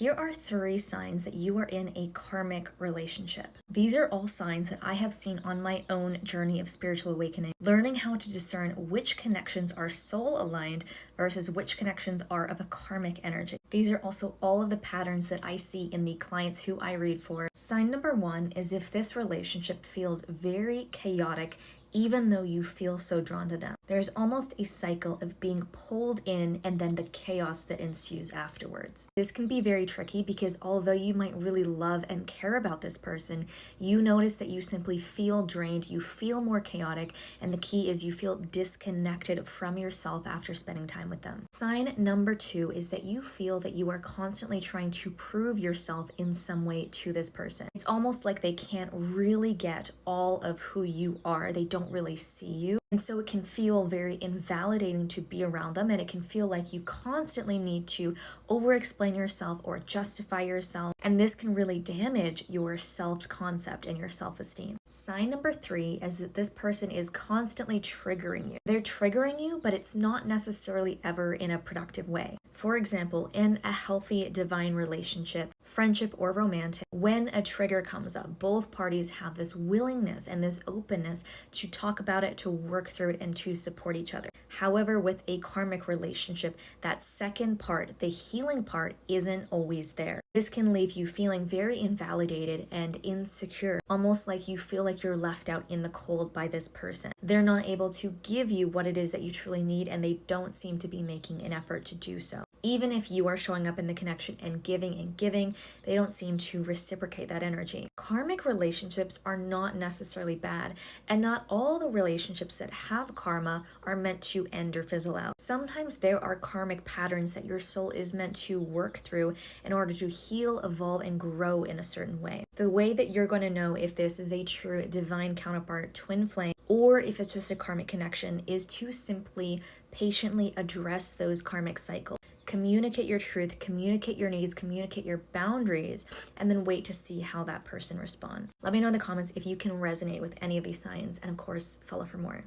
Here are 3 signs that you are in a karmic relationship. These are all signs that I have seen on my own journey of spiritual awakening, learning how to discern which connections are soul aligned versus which connections are of a karmic energy. These are also all of the patterns that I see in the clients who I read for. Sign number 1 is if this relationship feels very chaotic, even though you feel so drawn to them. There's almost a cycle of being pulled in and then the chaos that ensues afterwards. This can be very tricky because although you might really love and care about this person, you notice that you simply feel drained, you feel more chaotic, and the key is you feel disconnected from yourself after spending time with them. Sign number 2 is that you feel that you are constantly trying to prove yourself in some way to this person. It's almost like they can't really get all of who you are. They don't really see you. And so it can feel very invalidating to be around them, and it can feel like you constantly need to over-explain yourself or justify yourself, and this can really damage your self-concept and your self-esteem. Sign number 3 is that this person is constantly triggering you. They're triggering you, but it's not necessarily ever in a productive way. For example, in a healthy divine relationship, friendship or romantic, when a trigger comes up, both parties have this willingness and this openness to talk about it, to work through it, and to support each other. However, with a karmic relationship, that second part, the healing part, isn't always there. This can leave you feeling very invalidated and insecure, almost like you feel like you're left out in the cold by this person. They're not able to give you what it is that you truly need, and they don't seem to be making an effort to do so. Even if you are showing up in the connection and giving, they don't seem to reciprocate that energy. Karmic relationships are not necessarily bad, and not all the relationships that have karma are meant to end or fizzle out. Sometimes there are karmic patterns that your soul is meant to work through in order to heal, evolve, and grow in a certain way. The way that you're going to know if this is a true divine counterpart, twin flame, or if it's just a karmic connection is to simply patiently address those karmic cycles. Communicate your truth, communicate your needs, communicate your boundaries, and then wait to see how that person responds. Let me know in the comments if you can resonate with any of these signs, and of course, follow for more.